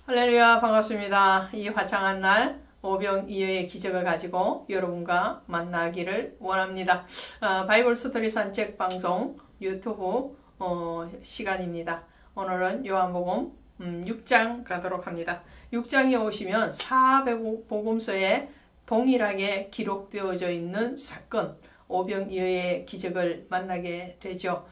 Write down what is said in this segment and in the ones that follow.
할렐루야, 반갑습니다. 이 화창한 날 오병이어의 기적을 가지고 여러분과 만나기를 원합니다. 바이블 스토리 산책 방송 유튜브 시간입니다. 오늘은 요한복음 6장 가도록 합니다. 6장에 오시면 사복음서에 동일하게 기록되어져 있는 사건, 오병이어의 기적을 만나게 되죠.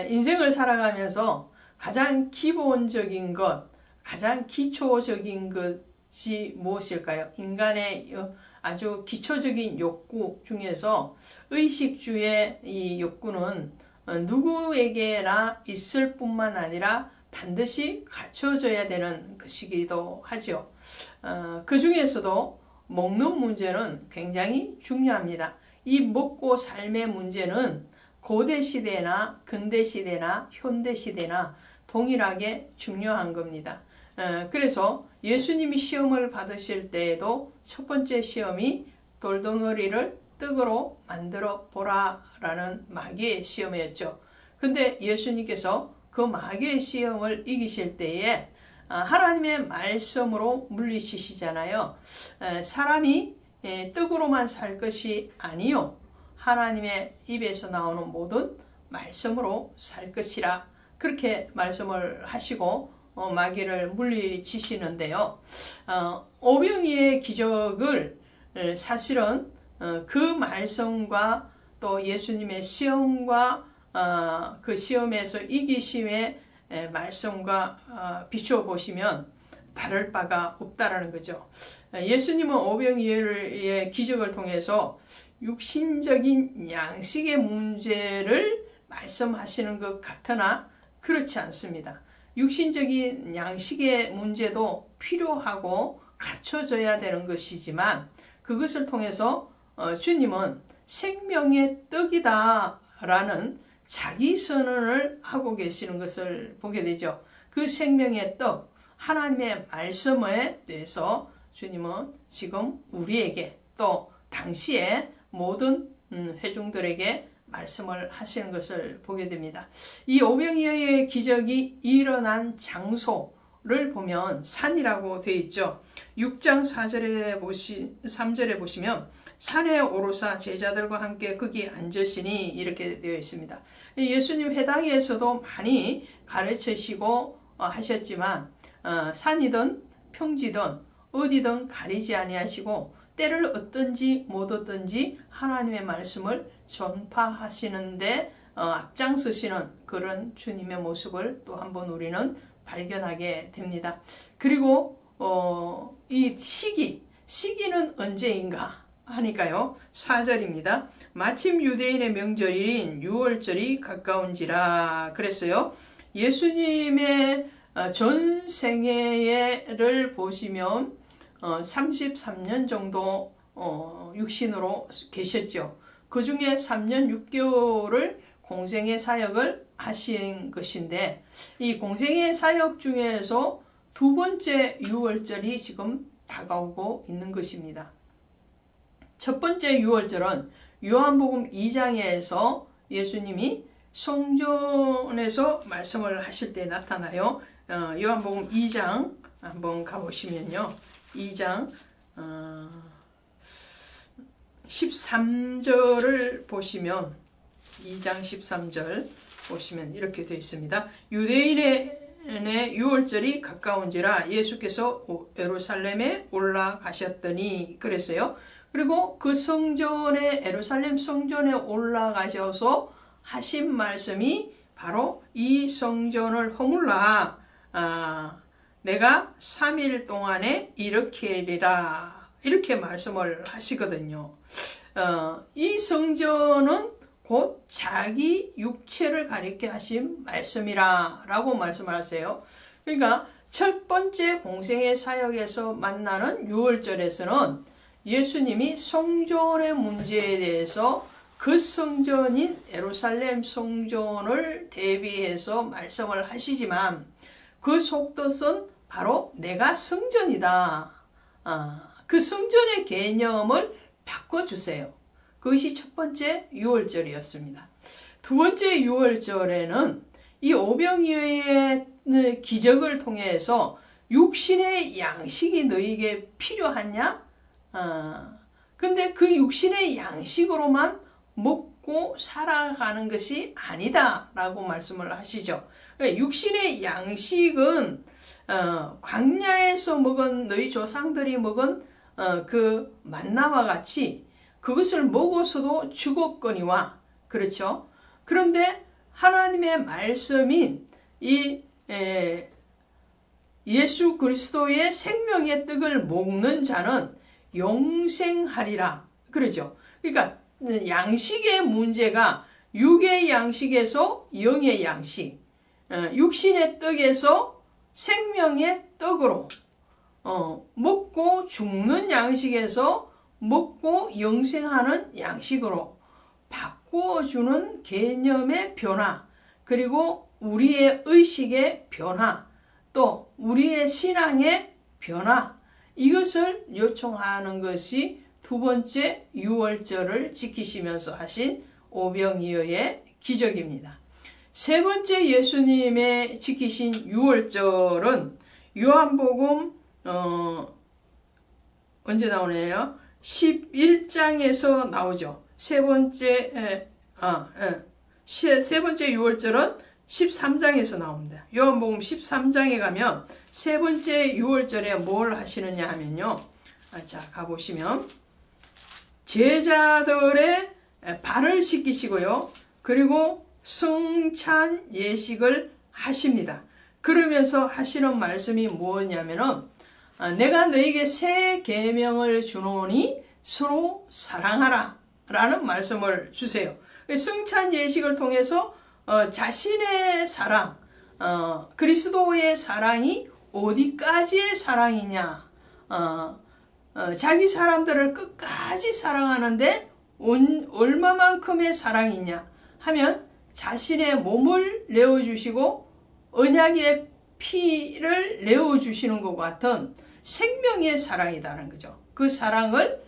인생을 살아가면서 가장 기본적인 것, 가장 기초적인 것이 무엇일까요? 인간의 아주 기초적인 욕구 중에서 의식주의 이 욕구는 누구에게나 있을 뿐만 아니라 반드시 갖춰져야 되는 것이기도 하죠. 그 중에서도 먹는 문제는 굉장히 중요합니다. 이 먹고 삶의 문제는 고대 시대나 근대 시대나 현대 시대나 동일하게 중요한 겁니다. 그래서 예수님이 시험을 받으실 때에도 첫 번째 시험이 돌덩어리를 떡으로 만들어 보라라는 마귀의 시험이었죠. 근데 예수님께서 그 마귀의 시험을 이기실 때에 하나님의 말씀으로 물리치시잖아요. 사람이 떡으로만 살 것이 아니요 하나님의 입에서 나오는 모든 말씀으로 살 것이라 그렇게 말씀을 하시고 마귀를 물리치시는데요. 오병이의 기적을 사실은 그 말씀과 또 예수님의 시험과 그 시험에서 이기심의 말씀과 비추어 보시면 다를 바가 없다라는 거죠. 예수님은 오병이어의 기적을 통해서 육신적인 양식의 문제를 말씀하시는 것 같으나 그렇지 않습니다. 육신적인 양식의 문제도 필요하고 갖춰져야 되는 것이지만 그것을 통해서 주님은 생명의 떡이다 라는 자기 선언을 하고 계시는 것을 보게 되죠. 그 생명의 떡, 하나님의 말씀에 대해서 주님은 지금 우리에게 또 당시에 모든 회중들에게 말씀을 하시는 것을 보게 됩니다. 이 오병이어의 기적이 일어난 장소를 보면 산이라고 되어 있죠. 6장 3절에 보시면 산에 오르사 제자들과 함께 거기 앉으시니 이렇게 되어 있습니다. 예수님 회당에서도 많이 가르치시고 하셨지만 산이든 평지든 어디든 가리지 아니하시고 때를 얻든지 못 얻든지 하나님의 말씀을 전파하시는데 앞장서시는 그런 주님의 모습을 또 한번 우리는 발견하게 됩니다. 그리고 이 시기는 언제인가 하니까요. 4절입니다. 마침 유대인의 명절인 유월절이 가까운지라 그랬어요. 예수님의 전 생애를 보시면 33년 정도 육신으로 계셨죠. 그 중에 3년 6개월을 공생의 사역을 하신 것인데 이 공생의 사역 중에서 두 번째 유월절이 지금 다가오고 있는 것입니다. 첫 번째 유월절은 요한복음 2장에서 예수님이 성전에서 말씀을 하실 때 나타나요. 요한복음 2장 한번 가보시면요. 2장 13절을 보시면 2장 13절 보시면 이렇게 되어 있습니다. 유대인의 유월절이 가까운지라 예수께서 예루살렘에 올라가셨더니 그랬어요. 그리고 그 성전에 예루살렘 성전에 올라가셔서 하신 말씀이 바로 이 성전을 허물라 내가 3일 동안에 일으키리라 이렇게 말씀을 하시거든요. 이 성전은 곧 자기 육체를 가리켜 하신 말씀이라 라고 말씀을 하세요. 그러니까 첫 번째 공생의 사역에서 만나는 유월절에서는 예수님이 성전의 문제에 대해서 그 성전인 예루살렘 성전을 대비해서 말씀을 하시지만 그 속뜻은 바로 내가 성전이다. 그 성전의 개념을 바꿔주세요. 그것이 첫 번째 유월절이었습니다. 두 번째 유월절에는 이 오병이어의 기적을 통해서 육신의 양식이 너희에게 필요하냐? 근데 그 육신의 양식으로만 먹고 살아가는 것이 아니다 라고 말씀을 하시죠. 육신의 양식은 광야에서 먹은 너희 조상들이 먹은 그 만나와 같이 그것을 먹어서도 죽었거니와, 그렇죠? 그런데 하나님의 말씀인 이 예수 그리스도의 생명의 떡을 먹는 자는 영생하리라, 그러죠? 그러니까 양식의 문제가 육의 양식에서 영의 양식, 육신의 떡에서 생명의 떡으로, 먹고 죽는 양식에서 먹고 영생하는 양식으로 바꾸어주는 개념의 변화, 그리고 우리의 의식의 변화, 또 우리의 신앙의 변화, 이것을 요청하는 것이 두 번째 유월절을 지키시면서 하신 오병이어의 기적입니다. 세 번째 예수님의 지키신 유월절은 요한복음 언제 나오네요? 11장에서 나오죠. 세 번째 유월절은 13장에서 나옵니다. 요한복음 13장에 가면 세 번째 유월절에 뭘 하시느냐 하면요. 자, 가보시면 제자들의 발을 씻기시고요. 그리고 성찬 예식을 하십니다. 그러면서 하시는 말씀이 뭐냐면은 내가 너에게 새 계명을 주노니 서로 사랑하라 라는 말씀을 주세요. 성찬 예식을 통해서 자신의 사랑, 그리스도의 사랑이 어디까지의 사랑이냐, 자기 사람들을 끝까지 사랑하는데 얼마만큼의 사랑이냐 하면 자신의 몸을 내어주시고 언약의 피를 내어주시는 것 같은 생명의 사랑이라는 거죠. 그 사랑을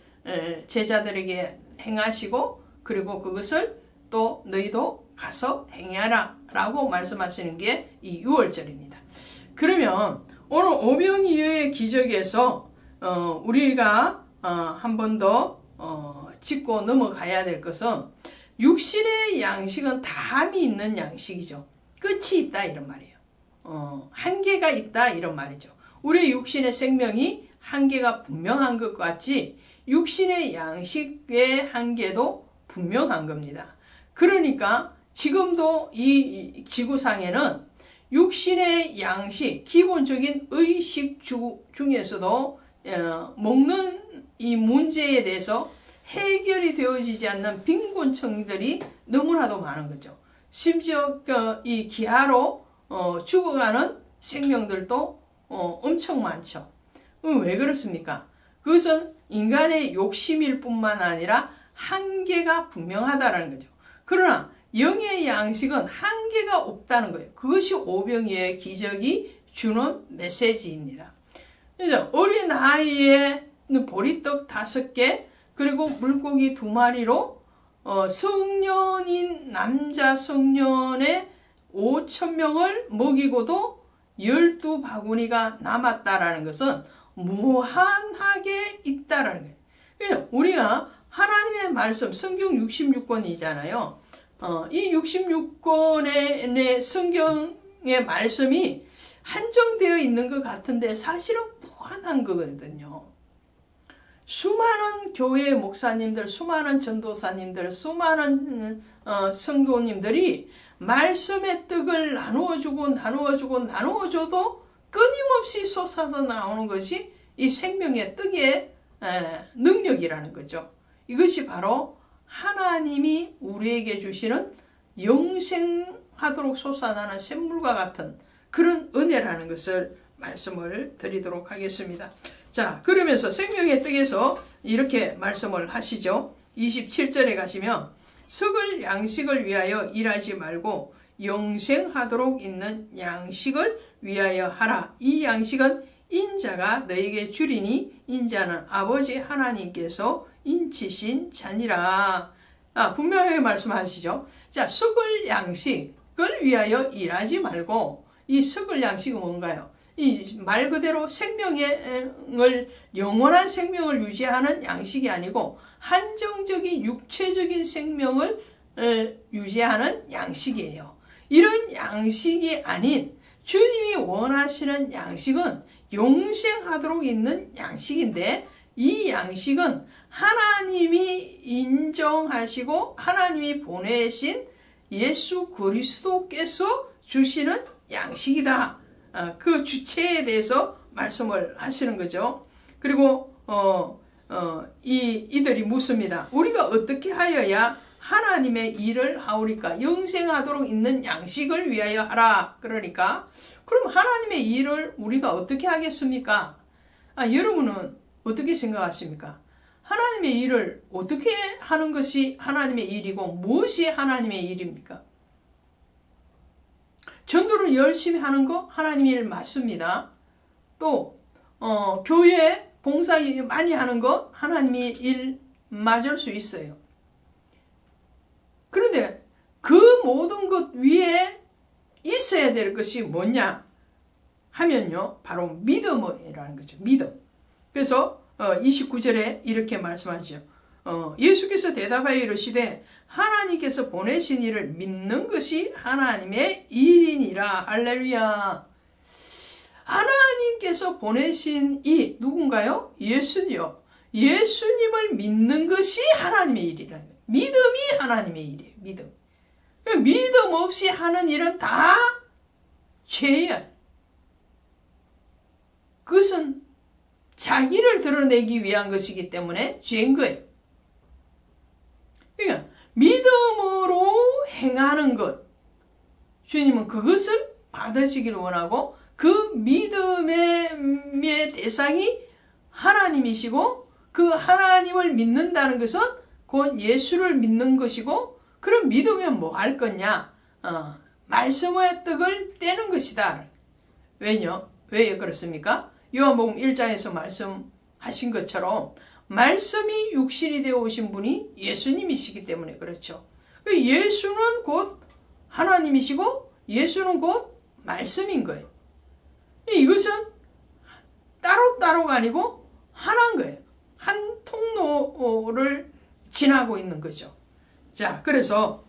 제자들에게 행하시고 그리고 그것을 또 너희도 가서 행하라 라고 말씀하시는 게 이 유월절입니다. 그러면 오늘 오병이어의 기적에서 우리가 한 번 더 짚고 넘어가야 될 것은 육신의 양식은 담이 있는 양식이죠. 끝이 있다 이런 말이에요. 한계가 있다 이런 말이죠. 우리의 육신의 생명이 한계가 분명한 것 같이 육신의 양식의 한계도 분명한 겁니다. 그러니까 지금도 이 지구상에는 육신의 양식, 기본적인 의식 중에서도 먹는 이 문제에 대해서 해결이 되어지지 않는 빈곤층들이 너무나도 많은 거죠. 심지어 이 기아로 죽어가는 생명들도 엄청 많죠. 왜 그렇습니까? 그것은 인간의 욕심일 뿐만 아니라 한계가 분명하다는 거죠. 그러나 영의 양식은 한계가 없다는 거예요. 그것이 오병이어의 기적이 주는 메시지입니다. 그래서 어린 아이의 보리떡 5개 그리고 물고기 2마리로 성년인 남자 성년의 5,000명을 먹이고도 12바구니가 남았다라는 것은 무한하게 있다라는 거예요. 그래서 우리가 하나님의 말씀 성경 66권이잖아요. 이 66권의 성경의 말씀이 한정되어 있는 것 같은데 사실은 무한한 거거든요. 수많은 교회 목사님들, 수많은 전도사님들, 수많은 성도님들이 말씀의 떡을 나누어줘도 끊임없이 솟아서 나오는 것이 이 생명의 떡의 능력이라는 거죠. 이것이 바로 하나님이 우리에게 주시는 영생하도록 솟아나는 샘물과 같은 그런 은혜라는 것을 말씀을 드리도록 하겠습니다. 자, 그러면서 생명의 떡에서 이렇게 말씀을 하시죠. 27절에 가시면 썩을 양식을 위하여 일하지 말고 영생하도록 있는 양식을 위하여 하라. 이 양식은 인자가 너에게 주리니 인자는 아버지 하나님께서 인치신 자니라. 분명하게 말씀하시죠. 자, 썩을 양식을 위하여 일하지 말고 이 썩을 양식은 뭔가요? 이 말 그대로 생명을 영원한 생명을 유지하는 양식이 아니고 한정적인 육체적인 생명을 유지하는 양식이에요. 이런 양식이 아닌 주님이 원하시는 양식은 영생하도록 있는 양식인데, 이 양식은 하나님이 인정하시고 하나님이 보내신 예수 그리스도께서 주시는 양식이다. 그 주체에 대해서 말씀을 하시는 거죠. 그리고 이들이 묻습니다. 우리가 어떻게 하여야 하나님의 일을 하오리까? 영생하도록 있는 양식을 위하여 하라. 그러니까 그럼 하나님의 일을 우리가 어떻게 하겠습니까? 여러분은 어떻게 생각하십니까? 하나님의 일을 어떻게 하는 것이 하나님의 일이고 무엇이 하나님의 일입니까? 전도를 열심히 하는 거 하나님의 일 맞습니다. 또 교회 봉사 많이 하는 거 하나님의 일 맞을 수 있어요. 그런데 그 모든 것 위에 있어야 될 것이 뭐냐 하면요, 바로 믿음이라는 거죠. 믿음. 그래서 29절에 이렇게 말씀하죠. 예수께서 대답하여 이르시되 하나님께서 보내신 이를 믿는 것이 하나님의 일이니라. 할렐루야. 하나님께서 보내신 이 누군가요? 예수죠. 예수님을 믿는 것이 하나님의 일이라는 거예요. 믿음이 하나님의 일이에요. 믿음. 믿음 없이 하는 일은 다 죄예요. 그것은 자기를 드러내기 위한 것이기 때문에 죄인 거예요. 그러니까 믿음으로 행하는 것, 주님은 그것을 받으시기를 원하고, 그 믿음의 대상이 하나님이시고, 그 하나님을 믿는다는 것은 곧 예수를 믿는 것이고, 그럼 믿으면 뭐 할 거냐? 말씀의 떡을 떼는 것이다. 왜 그렇습니까? 요한복음 1장에서 말씀하신 것처럼 말씀이 육신이 되어 오신 분이 예수님이시기 때문에 그렇죠. 예수는 곧 하나님이시고 예수는 곧 말씀인 거예요. 이것은 따로따로가 아니고 하나인 거예요. 한 통로를 지나고 있는 거죠. 자, 그래서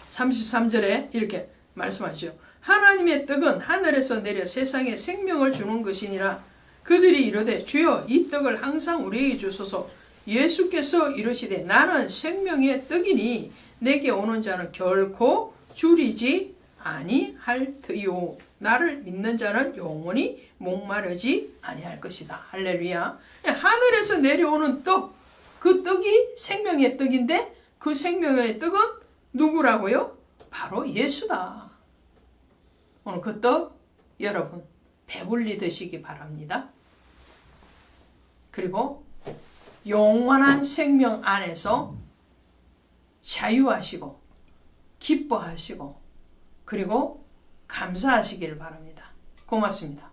33절에 이렇게 말씀하죠. 하나님의 떡은 하늘에서 내려 세상에 생명을 주는 것이니라. 그들이 이르되 주여 이 떡을 항상 우리에게 주소서. 예수께서 이르시되 나는 생명의 떡이니 내게 오는 자는 결코 줄이지 아니할 터이요. 나를 믿는 자는 영원히 목마르지 아니할 것이다. 할렐루야. 하늘에서 내려오는 떡, 그 떡이 생명의 떡인데 그 생명의 떡은 누구라고요? 바로 예수다. 오늘 그 떡 여러분 배불리 드시기 바랍니다. 그리고 영원한 생명 안에서 자유하시고 기뻐하시고 그리고 감사하시기를 바랍니다. 고맙습니다.